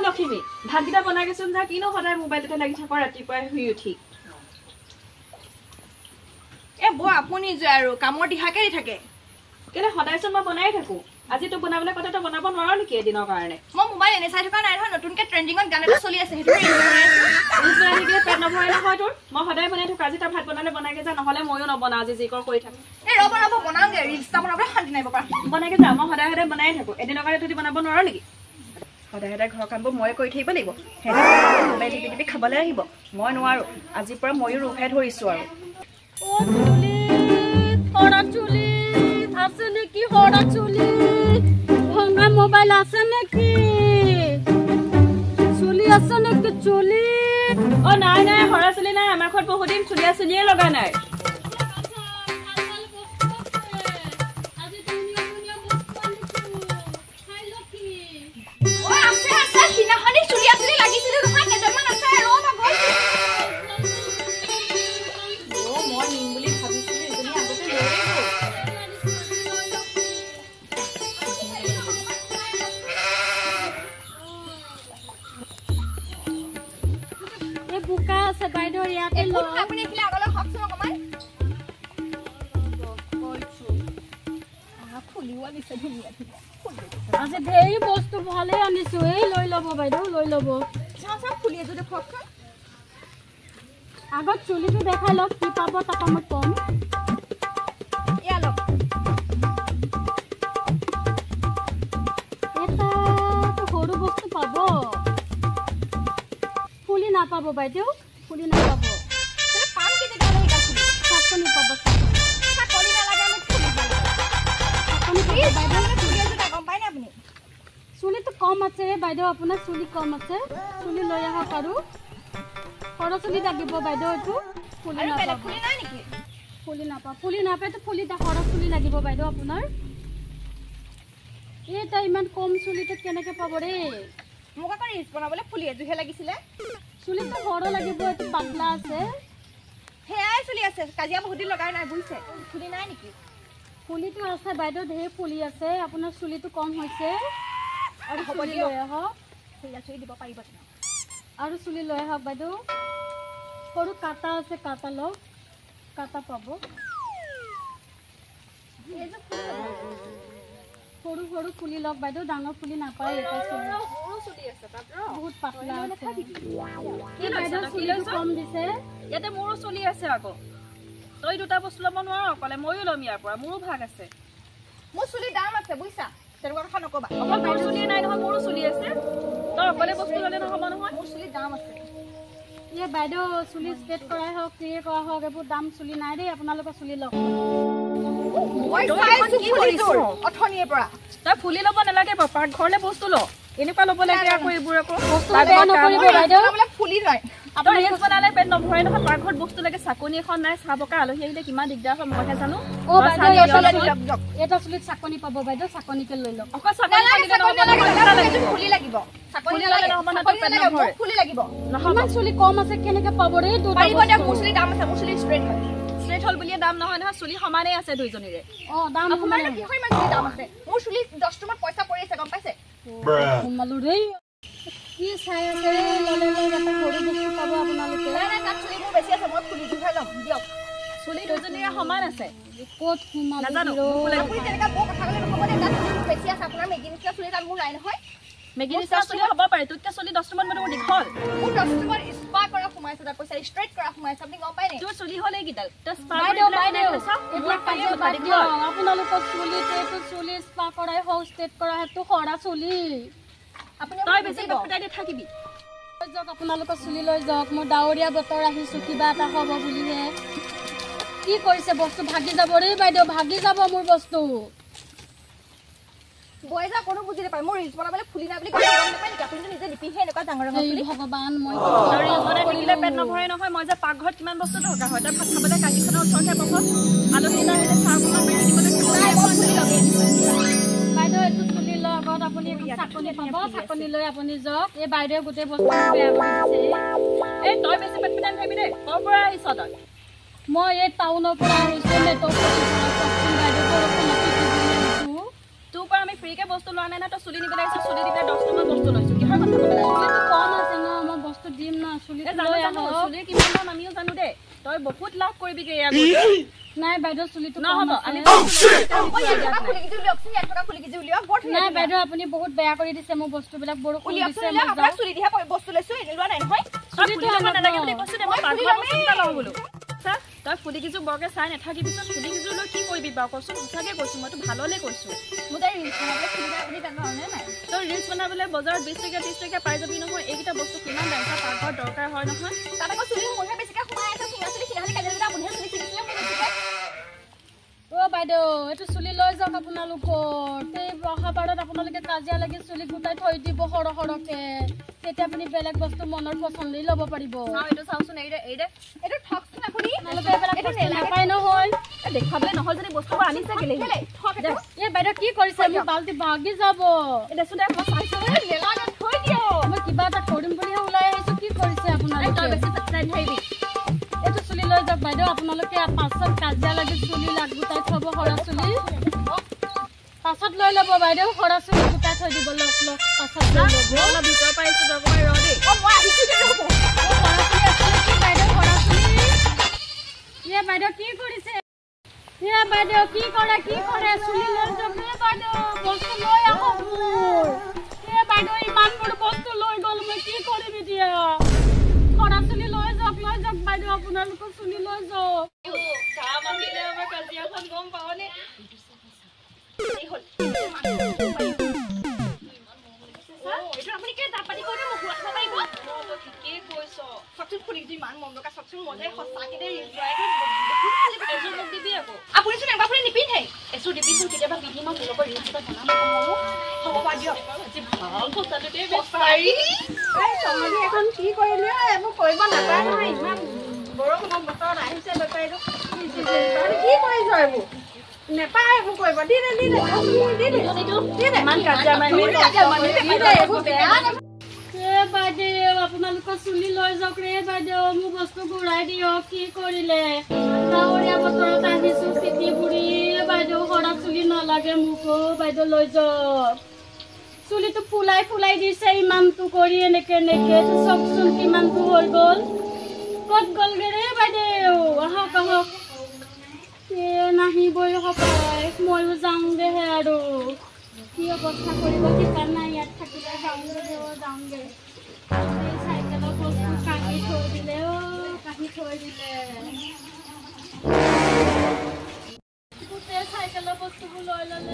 লক্ষ্মী ভাতকেইটা বনাই গৈছোন যা কিনো সদায় মোবাইলতে লাগি থাক ৰাতিপুৱাই শুই উঠি এ বৌ আপুনি যে আৰু কামৰ দিহাকে দি থাকে কেলে সদায়চোন মই বনাই থাকো আজি তো বনাবলৈ কথাটো বনাব নোৱাৰো নেকি এদিনৰ কাৰণে মই মোবাইল এনে চাই থকা নাই নহয় নতুনকে ট্ৰেন্ডিঙত গান এটা চলি আছে সেইটো পেট নভৰে নহয় তোৰ মই সদায় বনাই থাকো আজি তই ভাত বনালে বনাইকে যা নহলে ময়ো নবনাও আজি যি কৰ কৰি থাকো এই ৰ'ব বনাওঁগে ৰিলছ এটা বনাবলৈ শান্তি নাই বাবা বনাইকে যা মই সদায় সদায় বনাই থাকো এদিনৰ কাৰণে তুই বনাব নোৱাৰো নেকি সদায় সদায় ঘৰৰ কামবোৰ মই কৰি থাকিব লাগিব মোবাইল টিপি খাবলৈ আহিব মই নোৱাৰো আজিৰ পৰা ময়ো ৰুখাই ধৰিছো আৰু আছে নেকি হৰা চুলি ভঙা মোবাইল আছে নেকি চুলি আছে নেকি চুলি অ নাই নাই হৰা চুলি নাই আমাৰ ঘৰত বহুত দিন চুলিয়ে লগা নাই আজি ধেৰ বস্তু ভালে আনিছো এই লৈ ল'ব বাইদেউ লৈ ল'ব ফুলি এযোৰ দেখুৱাওকচোন আগত চুলিটো দেখাই লওক কি পাব তাৰপৰা মই কম এয়া লওক এটা সৰু বস্তু পাব ফুলি নাপাব বাইদেউ ফুলি নাপাব পাম কি তেতিয়াহ'লে চাকনি পাব চাকনি নালাগে চুলিটো কম আছে বাইদেউ আপোনাৰ চুলি কম আছে চুলি লৈ আহক আৰু সৰু চুলি লাগিব বাইদেউ এইটো ফুলি নাপাব ফুলি নাপায়তো ফুলি সৰু চুলি লাগিব বাইদেউ আপোনাৰ এটা ইমান কম চুলিটো কেনেকে পাব ৰে মোক আকৌ ৰিলছ বনাবলৈ ফুলি এযোৰহে লাগিছিলে চুলিটো সৰু লাগিব এইটো পাতলা আছে সেয়াই চলি আছে কাজিয়া বহুত দিন লগাই নাই বুজিছে ফুলি নাই নেকি ফুলিটো আছে বাইদেউ ধেৰ ফুলি আছে আপোনাৰ চুলিটো কম হৈছে আৰু চুলি লৈ আহক চুলি দিব পাৰিব আৰু চুলি লৈ আহক বাইদেউ সৰু কাটা আছে কাটা লওক কাটা পাব সৰু সৰু ফুলি লওক বাইদেউ ডাঙৰ ফুলি নাপায় এটা চুলি বহুত পাতলা আছে বাইদেউ চুলিটো কম দিছে ইয়াতে মোৰো চলি আছে আকৌ তই দুটা বস্তু ল'ব নোৱাৰো অকলে ময়ো ল'ম ইয়াৰ পৰা মোৰো ভাগ আছে মোৰ চুলি দাম আছে বুজিছা তেনেকুৱা কথা নকবা অকল তোৰ চুলি নাই নহয় মোৰো চলি আছে তই অকলে বস্তু ল'লে নহ'ব নহয় মোৰ চুলি দাম আছে এই বাইদেউ চুলি ষ্ট্ৰেট কৰাই হওক ক্লিয়াৰ কৰা হওক এইবোৰ দাম চুলি নাই দেই আপোনালোকৰ চুলি লওক অথনিৰ পৰা তই ফুলি ল'ব নালাগে পাকঘৰলে বস্তু ল এনেকুৱা ল'ব লাগে আকৌ এইবোৰ আকৌ ফুলি লয় তই ৰিলছ বনালে পেট নভৰে নহয় পাকঘৰত বস্তু লাগে চাকনি এখন নাই চাহ বকা আলহী আহিলে কিমান দিগদাৰ হয় মইহে জানো এটা চুলিত চাকনি পাব বাইদেউ চাকনিকে লৈ লওক অকল চাকনি ফুলি লাগিব ফুলি লাগিব ইমান চুলি কম আছে কেনেকে পাব ৰে মোৰ চুলি দাম আছে মোৰ চুলি ষ্ট্ৰেট হয় ষ্ট্ৰেট হল বুলিয়ে দাম নহয় নহয় চুলি সমানে আছে দুইজনীৰে দাম সমানে কি হয় ইমান দাম আছে মোৰ চুলি 10 টকাত পইচা পৰি আছে গম পাইছে সোমালো ৰে কি চাই আছে ললে এটা সৰু বস্তু পাব আপোনালোকে নাই তাত চুলি মোৰ বেছি আছে মই ফুলি জুহাই ল'ম দিয়ক চুলি দুইজনীৰে সমান আছে ক'ত সোমালো নাজানো আপুনি তেনেকা বৰ কথা ক'লে নহ'ব দে তাত চুলি বেছি আছে আপোনাৰ মেগি নিচিনা চুলি তাত মোৰ নাই নহয় মেগি নিচিনা চুলি হ'ব পাৰে তোতকে চুলি 10 টকাত মোৰ দীঘল মোৰ 10 টকাত স্পা কৰা সোমাইছে তাত পইচা ষ্ট্ৰেট কৰা সোমাইছে আপুনি গম পায় নে তোৰ চুলি হ'লে কিডাল তই স্পা বাইদেউ আপোনালোকৰ চুলিটো চুলি স্পা কৰাই হওক ষ্ট্ৰেট কৰা সেইটো সৰা চুলি তই বেছি বকটাই দি থাকিবি যাওক আপোনালোকৰ চুলি লৈ যাওক মই ডাৱৰীয়া বতৰ আহিছো কিবা এটা হ'ব বুলিহে কি কৰিছে বস্তু ভাগি যাব ৰে বাইদেউ ভাগি যাব মোৰ বস্তু বয়জা কোনো বুজি নাপায় মোৰ ৰিলছ বনাবলৈ ফুলি নাই বুলি গম নাপায় নেকি আপুনি নিজে লিপিহে এনেকুৱা ডাঙৰ ডাঙৰ ফুলি ভগৱান মই ৰিলছ বনাই থাকিলে পেট নভৰে নহয় মই যে পাকঘৰত কিমান বস্তু দৰকাৰ হয় তই ভাত খাবলৈ কাজিখনৰ ওচৰতে বহ আলহী এটা আহিলে চাহ অকণমান মাৰি দিবলৈ বাইদেউ এইটো চুলি লৈ আগত আপুনি চাকনি পাব চাকনি লৈ আপুনি যাওক এই বাইদেউ গোটেই বস্তু বেয়া কৰিছে এই তই বেছি পেট পেটাই নাথাকিবি দেই ক'ৰ পৰা আহিছ তই মই এই টাউনৰ পৰা আহিছো তোৰ পৰা আমি ফ্ৰীকে বস্তু বস্তু লোৱা নাই না তই চুলি নিবলৈ আহিছ চুলি দিবলৈ 10 টকা বস্তু লৈছো কিহৰ কথা ক'বলৈ চুলিটো কম আছে ন মই বস্তু দিম না চুলিটো লৈ আহক চুলিৰ কিমান দাম আমিও জানো দে তই বহুত লাভ কৰিবিগে ইয়াৰ নাই বাইদেউ চুলিটো নহ'ব আমি নাই বাইদেউ আপুনি বহুত বেয়া কৰি দিছে মোৰ বস্তুবিলাক বৰষুণ দিছে চুলি দিহে বস্তু লৈছো লোৱা নাই নহয় চুলিটো নালাগে বুলি কৈছো দে মই পাকঘৰ বস্তু এটা লওঁ বোলো তই ফুলি কিছু বৰকে চাই নাথাকিবিচোন ফুলি কিছু লৈ কি কৰিবি বাৰু কচোন সঁচাকে কৈছো মইতো ভাললে কৈছো মোৰ তাই ৰিলছ বনাবলৈ ফুলি আপুনি জানে নাই তই ৰিলছ বনাবলৈ বজাৰত 20 টকা 30 টকা পাই যাবি নহয় এইকেইটা বস্তু কিমান দাম তাৰ পাকঘৰ দৰকাৰ হয় নহয় তাত আকৌ চুলি মোৰহে বেছিকে সোমাই আছে চিঙা চুলি সিনালি কাজিয়া আপুনিহে চুলি ছিগিছিলে মোৰ বেছিকে অ' বাইদেউ এইটো চুলি লৈ যাওক আপোনালোকৰ এই অহাবাৰত আপোনালোকে কাজিয়া লাগি চুলি গোটাই থৈ দিব সৰহকে তেতিয়া আপুনি বেলেগ বস্তু মনৰ পচন্দ ল'ব পাৰিব এইটো চাওচোন এইটো ঠকচোন আপুনি আপোনালোকে এইবিলাক বস্তু নাপায় নহয় দেখাবলৈ নহ'ল যদি বস্তুবোৰ আনিছে কেলে এই বাইদেউ কি কৰিছে মোৰ বাল্টি ভাগি যাব দেচোন দে মই চাইছো নেলাগে থৈ দিয় মই কিবা এটা কৰিম বুলিহে ওলাই আহিছো কি কৰিছে আপোনালোকে তই বেছি পাত্তা নিদিবি এইটো চুলি লৈ যাওক বাইদেউ আপোনালোকে পাছত কাজিয়া লাগি চুলি গোটাই থব সৰা চুলি পাছত লৈ ল'ব বাইদেউ সৰা চুলি গোটাই থৈ দিব লগ পাছত লৈ ল'ব অলপ ভিতৰ পাইছো দৰকাৰ ৰ দেই মই আহিছো দে বাইদেউ সৰা চুলি বাইদেউ কি কৰিছে বাইদেউ কি কৰে চুলি লৈ যাওক বাইদেউ বস্তু লৈ আহক মোৰ বাইদেউ ইমান মোৰ বস্তু লৈ গ'ল মই কি কৰিম এতিয়া সৰা চুলি লৈ যাওক বাইদেউ আপোনালোকৰ চুলি লৈ যাওক কাম আহিলে আমাৰ কাজিয়াখন গম পাৱনে আপুনি কি তাত পাতি কৰি মোক খুৱাব পাৰিব ঠিকেই কৈছ চকচোন ফুলি ইমান মন লগা চকচোন মজা সঁচাকে দে এযোৰ মোক দিবি আকৌ আপুনি চোন এবাৰ ফুলি নিপিন্ধে এযোৰ দিবিচোন কেতিয়াবা পিন্ধি মই মোৰ লগত ৰিলছ এটা বনাম হ'ব বাৰু দিয়ক আজি ভাল সঁচাটো দেই এখন কি কৰিলে এইবোৰ কৰিব নাপায় নহয় ইমান বৰষুণৰ বতৰত আহিছে বেপাৰীটো কি কৰিছ এইবোৰ নেপায় এইবোৰ কৰিব বাইদেউ আপোনালোকৰ চুলি লৈ যাওক ৰে বাইদেউ মোৰ বস্তু ঘূৰাই দিয়ক কি কৰিলে ডাৱৰীয়া বতৰত আহিছো পিঠি বুঢ়ী বাইদেউ সৰা চুলি নালাগে মোকো বাইদেউ লৈ যাওক চুলিটো ফুলাই দিছে ইমানটো কৰি এনেকে চাওকচোন কিমানটো হৈ গ'ল ক'ত গ'লগে ৰে বাইদেউ আহক নাহিবই সপাই ময়ো যাওঁগেহে আৰু কি অৱস্থা কৰিব ঠিকান নাই ইয়াত থাকিলে যাওঁগে চাইকেলৰ বস্তু কাঢ়ি থৈ দিলে গোটেই চাইকেলৰ বস্তুবোৰ লৈ ল'লে